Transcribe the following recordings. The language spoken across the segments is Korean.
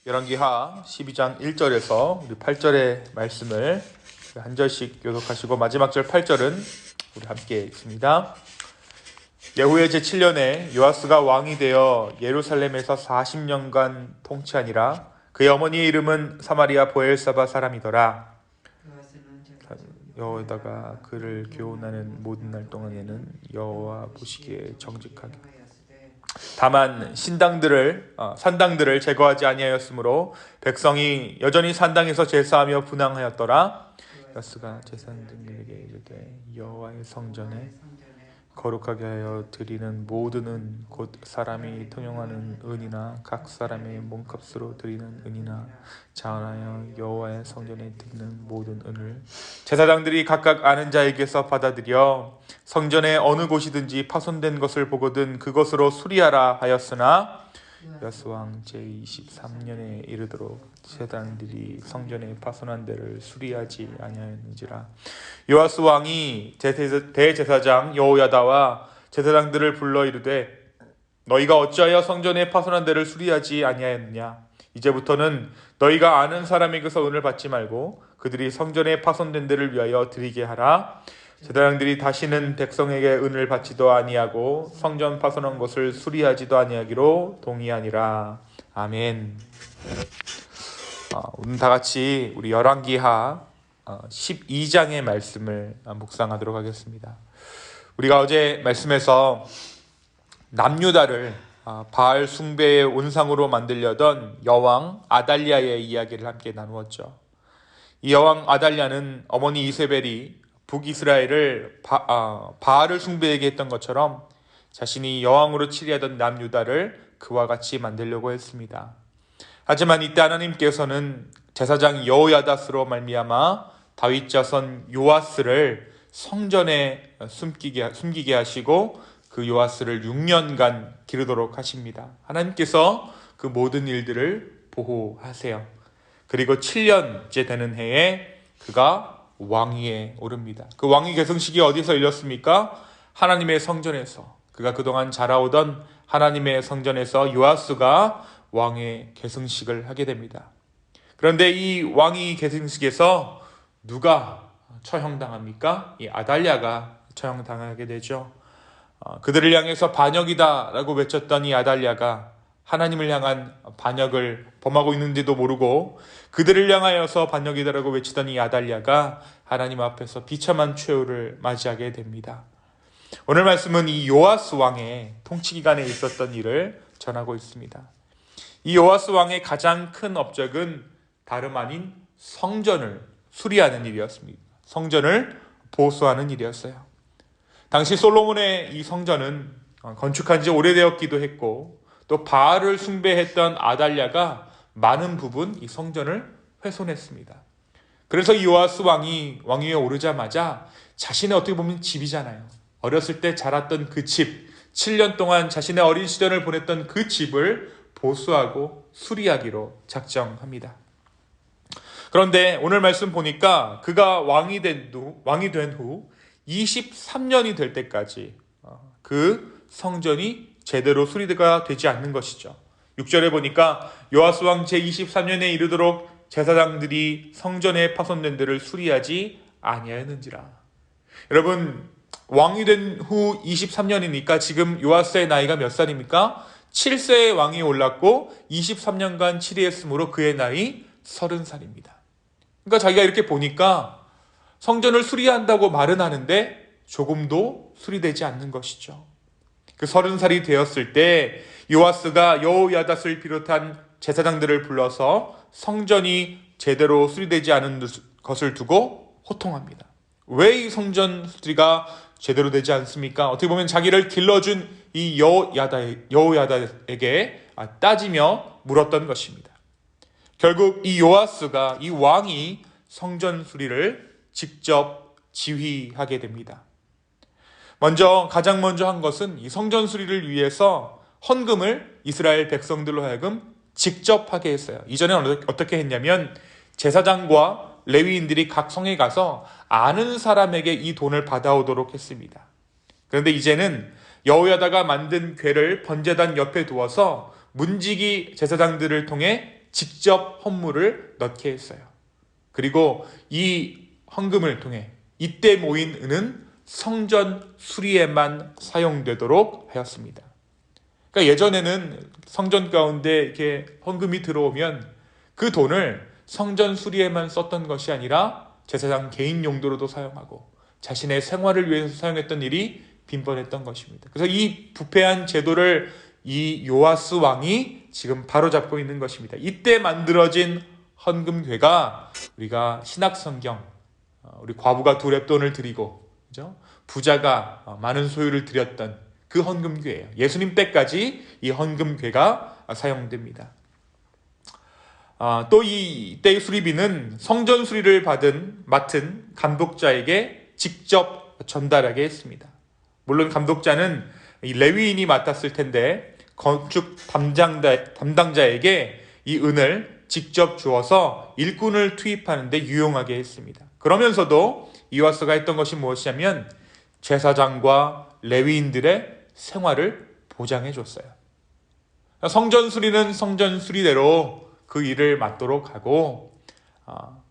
열왕기하 12장 1절에서 우리 8절의 말씀을 한 절씩 교독하시고 마지막 절 8절은 우리 함께 읽습니다. 예후의 제7년에 요아스가 왕이 되어 예루살렘에서 40년간 통치하니라. 그의 어머니의 이름은 사마리아 보엘사바 사람이더라. 여호와다가 그를 교훈하는 모든 날 동안에는 여호와 보시기에 정직하게 다만 산당들을 제거하지 아니하였으므로 백성이 여전히 산당에서 제사하며 분향하였더라. 요아스가 제사장들에게 이르되 여호와의 성전에 거룩하게 하여 드리는 모든 은 곧 사람이 통용하는 은이나 각 사람의 몸값으로 드리는 은이나 자원하여 여호와의 성전에 드리는 모든 은을 제사장들이 각각 아는 자에게서 받아들여 성전의 어느 곳이든지 파손된 것을 보거든 그것으로 수리하라 하였으나 요아스 왕 제23년에 이르도록 제사장들이 성전의 파손한 데를 수리하지 아니하였는지라. 요아스 왕이 대제사장 여호야다와 제사장들을 불러 이르되 너희가 어찌하여 성전의 파손한 데를 수리하지 아니하였느냐. 이제부터는 너희가 아는 사람에게서 은을 받지 말고 그들이 성전의 파손된 데를 위하여 드리게 하라. 제사장들이 다시는 백성에게 은을 받지도 아니하고 성전 파손한 것을 수리하지도 아니하기로 동의하니라. 아멘. 오늘 다 같이 우리 열왕기하 12장의 말씀을 묵상하도록 하겠습니다. 우리가 어제 말씀에서 남유다를 바알 숭배의 온상으로 만들려던 여왕 아달랴의 이야기를 함께 나누었죠. 이 여왕 아달랴는 어머니 이세벨이 북이스라엘을 바알을 숭배하게 했던 것처럼 자신이 여왕으로 치리하던 남유다를 그와 같이 만들려고 했습니다. 하지만 이때 하나님께서는 제사장 여호야다스로 말미암아 다윗 자손 요아스를 성전에 숨기게 하시고 그 요아스를 6년간 기르도록 하십니다. 하나님께서 그 모든 일들을 보호하세요. 그리고 7년째 되는 해에 그가 왕위에 오릅니다. 그 왕위 계승식이 어디서 열렸습니까? 하나님의 성전에서. 그가 그동안 자라오던 하나님의 성전에서 요아스가 왕의 계승식을 하게 됩니다. 그런데 이 왕위 계승식에서 누가 처형당합니까? 이 아달랴가 처형당하게 되죠. 그들을 향해서 반역이다 라고 외쳤던 이 아달랴가 하나님을 향한 반역을 범하고 있는지도 모르고 그들을 향하여서 반역이다라고 외치던 이 아달랴가 하나님 앞에서 비참한 최후를 맞이하게 됩니다. 오늘 말씀은 이 요아스 왕의 통치 기간에 있었던 일을 전하고 있습니다. 이 요아스 왕의 가장 큰 업적은 다름 아닌 성전을 수리하는 일이었습니다. 성전을 보수하는 일이었어요. 당시 솔로몬의 이 성전은 건축한 지 오래되었기도 했고 또 바알을 숭배했던 아달랴가 많은 부분 이 성전을 훼손했습니다. 그래서 요아스 왕이 왕위에 오르자마자 자신의 어떻게 보면 집이잖아요. 어렸을 때 자랐던 그 집, 7년 동안 자신의 어린 시절을 보냈던 그 집을 보수하고 수리하기로 작정합니다. 그런데 오늘 말씀 보니까 그가 왕이 된 후 23년이 될 때까지 그 성전이 제대로 수리가 되지 않는 것이죠. 6절에 보니까 요아스 왕 제23년에 이르도록 제사장들이 성전에 파손된 데를 수리하지 아니하였는지라. 여러분, 왕이 된 후 23년이니까 지금 요아스의 나이가 몇 살입니까? 7세의 왕이 올랐고 23년간 치리했으므로 그의 나이 30살입니다. 그러니까 자기가 이렇게 보니까 성전을 수리한다고 말은 하는데 조금도 수리되지 않는 것이죠. 그 30살이 되었을 때 요아스가 여호야닷을 비롯한 제사장들을 불러서 성전이 제대로 수리되지 않은 것을 두고 호통합니다. 왜 이 성전 수리가 제대로 되지 않습니까? 어떻게 보면 자기를 길러준 이 여호야다에게 따지며 물었던 것입니다. 결국 이 요아스가, 이 왕이 성전 수리를 직접 지휘하게 됩니다. 가장 먼저 한 것은 이 성전 수리를 위해서 헌금을 이스라엘 백성들로 하여금 직접 하게 했어요. 이전에는 어떻게 했냐면 제사장과 레위인들이 각 성에 가서 아는 사람에게 이 돈을 받아오도록 했습니다. 그런데 이제는 여호야다가 만든 궤를 번제단 옆에 두어서 문지기 제사장들을 통해 직접 헌물을 넣게 했어요. 그리고 이 헌금을 통해 이때 모인 은은 성전 수리에만 사용되도록 하였습니다. 그러니까 예전에는 성전 가운데 이렇게 헌금이 들어오면 그 돈을 성전 수리에만 썼던 것이 아니라 제사장 개인 용도로도 사용하고 자신의 생활을 위해서 사용했던 일이 빈번했던 것입니다. 그래서 이 부패한 제도를 이 요아스 왕이 지금 바로잡고 있는 것입니다. 이때 만들어진 헌금궤가 우리가 신약성경, 우리 과부가 두 렙돈을 드리고, 그죠? 부자가 많은 소유를 드렸던 그 헌금궤예요. 예수님 때까지 이 헌금궤가 사용됩니다. 또 이때의 수리비는 성전 수리를 맡은 감독자에게 직접 전달하게 했습니다. 물론 감독자는 이 레위인이 맡았을 텐데 건축 담당자에게 이 은을 직접 주어서 일꾼을 투입하는 데 유용하게 했습니다. 그러면서도 요아스가 했던 것이 무엇이냐면 제사장과 레위인들의 생활을 보장해 줬어요. 성전 수리는 성전 수리대로 그 일을 맡도록 하고,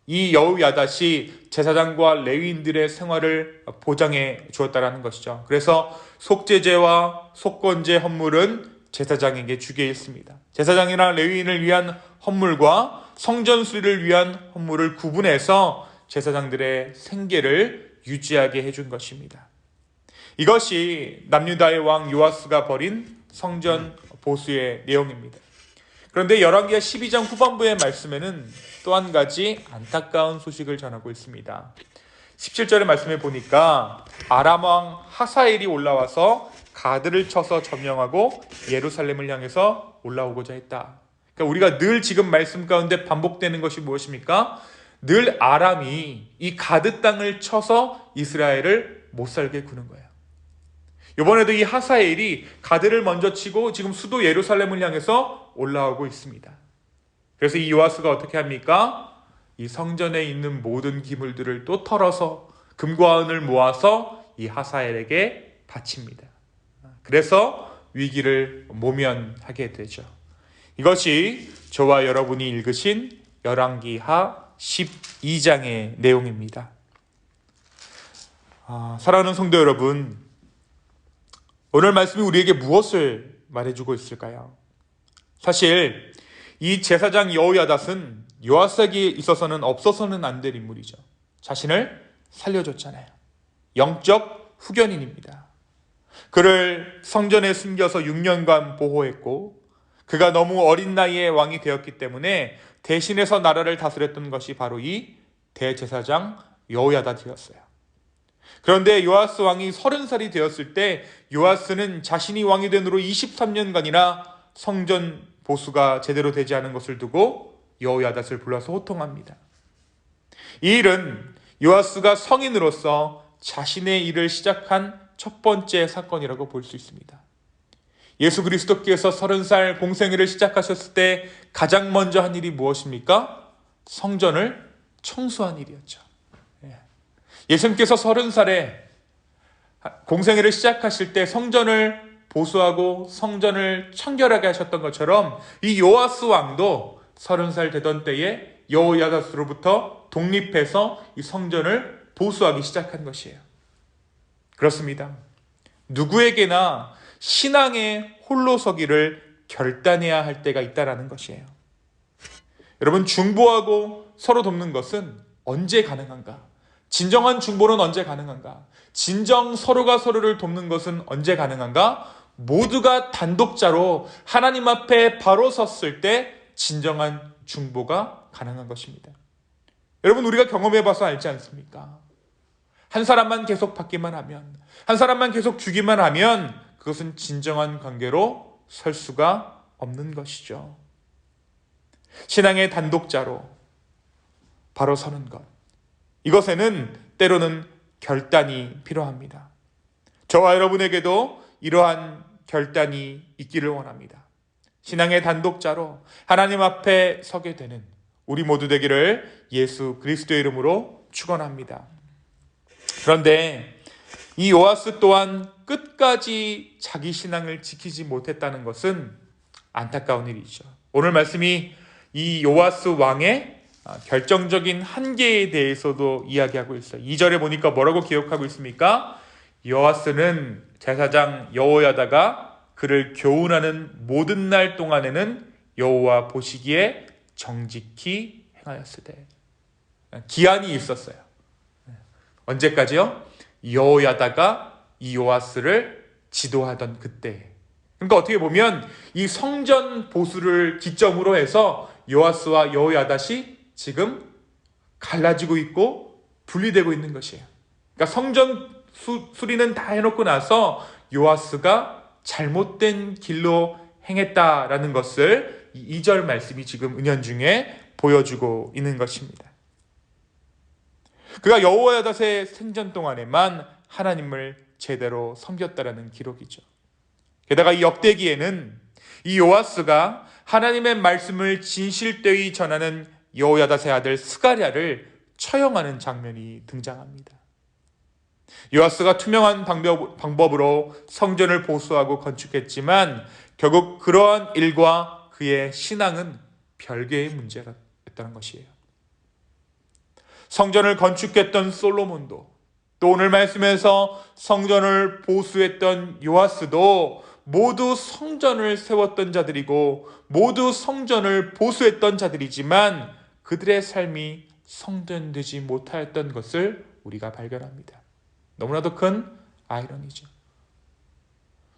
이 여호야닷이 제사장과 레위인들의 생활을 보장해 주었다라는 것이죠. 그래서 속죄제와 속건제 헌물은 제사장에게 주게 했습니다. 제사장이나 레위인을 위한 헌물과 성전 수리를 위한 헌물을 구분해서 제사장들의 생계를 유지하게 해준 것입니다. 이것이 남유다의 왕 요아스가 벌인 성전 보수의 내용입니다. 그런데 열왕기하 12장 후반부의 말씀에는 또 한 가지 안타까운 소식을 전하고 있습니다. 17절의 말씀에 보니까 아람 왕 하사엘이 올라와서 가드를 쳐서 점령하고 예루살렘을 향해서 올라오고자 했다. 그러니까 우리가 늘 지금 말씀 가운데 반복되는 것이 무엇입니까? 늘 아람이 이 가드 땅을 쳐서 이스라엘을 못 살게 구는 거예요. 이번에도 이 하사엘이 가드를 먼저 치고 지금 수도 예루살렘을 향해서 올라오고 있습니다. 그래서 이 요아스가 어떻게 합니까? 이 성전에 있는 모든 기물들을 또 털어서 금과 은을 모아서 이 하사엘에게 바칩니다. 그래서 위기를 모면하게 되죠. 이것이 저와 여러분이 읽으신 열왕기하 12장의 내용입니다. 사랑하는 성도 여러분, 오늘 말씀이 우리에게 무엇을 말해주고 있을까요? 사실 이 제사장 여호야닷은 요아스에게 있어서는 없어서는 안 될 인물이죠. 자신을 살려줬잖아요. 영적 후견인입니다. 그를 성전에 숨겨서 6년간 보호했고, 그가 너무 어린 나이에 왕이 되었기 때문에 대신해서 나라를 다스렸던 것이 바로 이 대제사장 여호야닷이었어요. 그런데 요아스 왕이 30살이 되었을 때 요아스는 자신이 왕이 된 후로 23년간이나 성전 보수가 제대로 되지 않은 것을 두고 여호야닷을 불러서 호통합니다. 이 일은 요아스가 성인으로서 자신의 일을 시작한 첫 번째 사건이라고 볼 수 있습니다. 예수 그리스도께서 30살 공생애를 시작하셨을 때 가장 먼저 한 일이 무엇입니까? 성전을 청소한 일이었죠. 예수님께서 30살에 공생애를 시작하실 때 성전을 보수하고 성전을 청결하게 하셨던 것처럼 이 요아스 왕도 30살 되던 때에 여호야닷으로부터 독립해서 이 성전을 보수하기 시작한 것이에요. 그렇습니다. 누구에게나 신앙의 홀로서기를 결단해야 할 때가 있다는 것이에요. 여러분, 중보하고 서로 돕는 것은 언제 가능한가? 진정한 중보는 언제 가능한가? 진정 서로가 서로를 돕는 것은 언제 가능한가? 모두가 단독자로 하나님 앞에 바로 섰을 때 진정한 중보가 가능한 것입니다. 여러분, 우리가 경험해봐서 알지 않습니까? 한 사람만 계속 받기만 하면, 한 사람만 계속 주기만 하면 그것은 진정한 관계로 설 수가 없는 것이죠. 신앙의 단독자로 바로 서는 것, 이것에는 때로는 결단이 필요합니다. 저와 여러분에게도 이러한 결단이 있기를 원합니다. 신앙의 단독자로 하나님 앞에 서게 되는 우리 모두 되기를 예수 그리스도의 이름으로 축원합니다. 그런데 이 요아스 또한 끝까지 자기 신앙을 지키지 못했다는 것은 안타까운 일이죠. 오늘 말씀이 이 요아스 왕의 결정적인 한계에 대해서도 이야기하고 있어요. 2절에 보니까 뭐라고 기록하고 있습니까? 요아스는 제사장 여호야다가 그를 교훈하는 모든 날 동안에는 여호와 보시기에 정직히 행하였으되. 기한이 있었어요. 언제까지요? 여호야다가 이 요아스를 지도하던 그때. 그러니까 어떻게 보면 이 성전 보수를 기점으로 해서 요아스와 여호야닷이 지금 갈라지고 있고 분리되고 있는 것이에요. 그러니까 성전 수리는 다 해놓고 나서 요아스가 잘못된 길로 행했다라는 것을 이 2절 말씀이 지금 은연중에 보여주고 있는 것입니다. 그가 여호야닷의 생전 동안에만 하나님을 제대로 섬겼다라는 기록이죠. 게다가 이 역대기에는 이 요아스가 하나님의 말씀을 진실되이 전하는 여호야닷의 아들 스가랴를 처형하는 장면이 등장합니다. 요아스가 투명한 방법으로 성전을 보수하고 건축했지만 결국 그러한 일과 그의 신앙은 별개의 문제였다는 것이에요. 성전을 건축했던 솔로몬도, 또 오늘 말씀에서 성전을 보수했던 요아스도 모두 성전을 세웠던 자들이고 모두 성전을 보수했던 자들이지만 그들의 삶이 성전되지 못하였던 것을 우리가 발견합니다. 너무나도 큰 아이러니죠.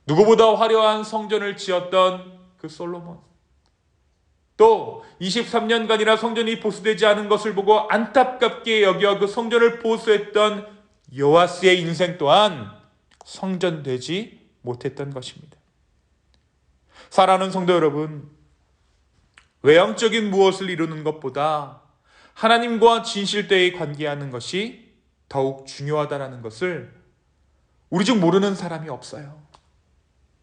누구보다 화려한 성전을 지었던 그 솔로몬, 또 23년간이나 성전이 보수되지 않은 것을 보고 안타깝게 여겨 그 성전을 보수했던 요아스의 인생 또한 성전되지 못했던 것입니다. 사랑하는 성도 여러분, 외형적인 무엇을 이루는 것보다 하나님과 진실되이 관계하는 것이 더욱 중요하다는 것을 우리 중 모르는 사람이 없어요.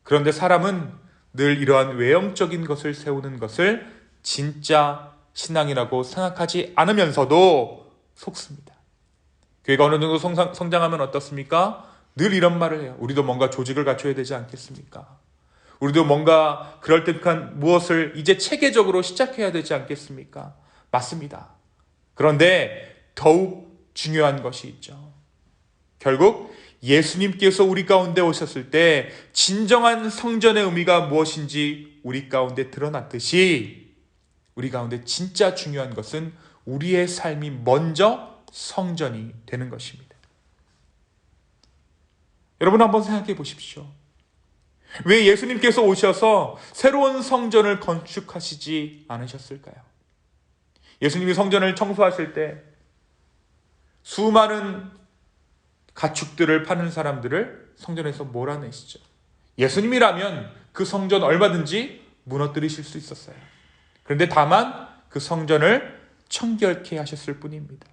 그런데 사람은 늘 이러한 외형적인 것을 세우는 것을 진짜 신앙이라고 생각하지 않으면서도 속습니다. 교회가 어느 정도 성장하면 어떻습니까? 늘 이런 말을 해요. 우리도 뭔가 조직을 갖춰야 되지 않겠습니까? 우리도 뭔가 그럴듯한 무엇을 이제 체계적으로 시작해야 되지 않겠습니까? 맞습니다. 그런데 더욱 중요한 것이 있죠. 결국 예수님께서 우리 가운데 오셨을 때 진정한 성전의 의미가 무엇인지 우리 가운데 드러났듯이 우리 가운데 진짜 중요한 것은 우리의 삶이 먼저 성전이 되는 것입니다. 여러분 한번 생각해 보십시오. 왜 예수님께서 오셔서 새로운 성전을 건축하시지 않으셨을까요? 예수님이 성전을 청소하실 때 수많은 가축들을 파는 사람들을 성전에서 몰아내시죠. 예수님이라면 그 성전 얼마든지 무너뜨리실 수 있었어요. 그런데 다만 그 성전을 청결케 하셨을 뿐입니다.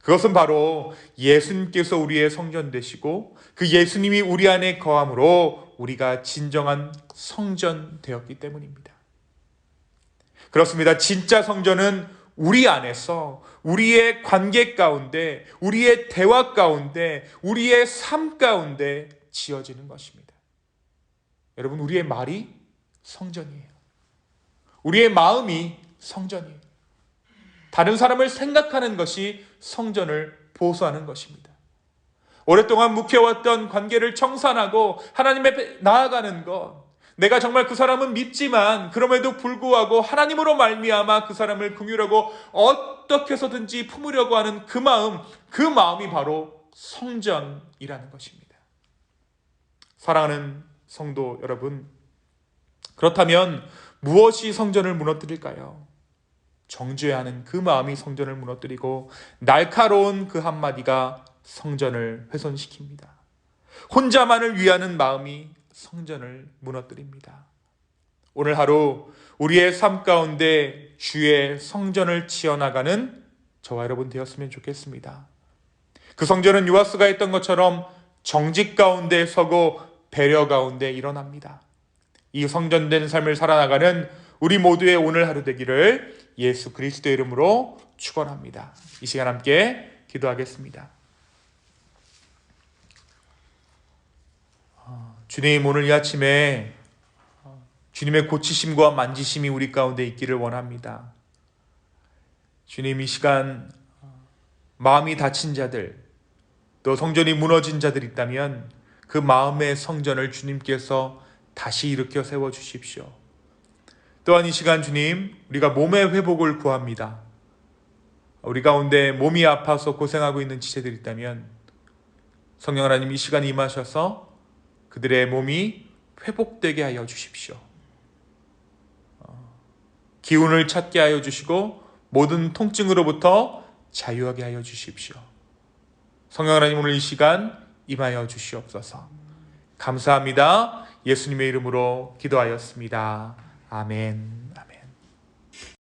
그것은 바로 예수님께서 우리의 성전 되시고 그 예수님이 우리 안에 거함으로 우리가 진정한 성전 되었기 때문입니다. 그렇습니다. 진짜 성전은 우리 안에서 우리의 관계 가운데, 우리의 대화 가운데, 우리의 삶 가운데 지어지는 것입니다. 여러분, 우리의 말이 성전이에요. 우리의 마음이 성전이에요. 다른 사람을 생각하는 것이 성전을 보수하는 것입니다. 오랫동안 묵혀왔던 관계를 청산하고 하나님 앞에 나아가는 것, 내가 정말 그 사람은 믿지만 그럼에도 불구하고 하나님으로 말미암아 그 사람을 긍휼하고 어떻게 해서든지 품으려고 하는 그 마음이 바로 성전이라는 것입니다. 사랑하는 성도 여러분, 그렇다면 무엇이 성전을 무너뜨릴까요? 정죄해야 하는 그 마음이 성전을 무너뜨리고 날카로운 그 한마디가 성전을 훼손시킵니다. 혼자만을 위하는 마음이 성전을 무너뜨립니다. 오늘 하루 우리의 삶 가운데 주의 성전을 지어나가는 저와 여러분 되었으면 좋겠습니다. 그 성전은 요아스가 했던 것처럼 정직 가운데 서고 배려 가운데 일어납니다. 이 성전된 삶을 살아나가는 우리 모두의 오늘 하루 되기를 예수 그리스도의 이름으로 축원합니다. 이 시간 함께 기도하겠습니다. 주님, 오늘 이 아침에 주님의 고치심과 만지심이 우리 가운데 있기를 원합니다. 주님, 이 시간 마음이 다친 자들, 또 성전이 무너진 자들 있다면 그 마음의 성전을 주님께서 다시 일으켜 세워주십시오. 또한 이 시간 주님, 우리가 몸의 회복을 구합니다. 우리 가운데 몸이 아파서 고생하고 있는 지체들이 있다면 성령 하나님 이 시간 임하셔서 그들의 몸이 회복되게 하여 주십시오. 기운을 찾게 하여 주시고 모든 통증으로부터 자유하게 하여 주십시오. 성령 하나님, 오늘 이 시간 임하여 주시옵소서. 감사합니다. 예수님의 이름으로 기도하였습니다. 아멘.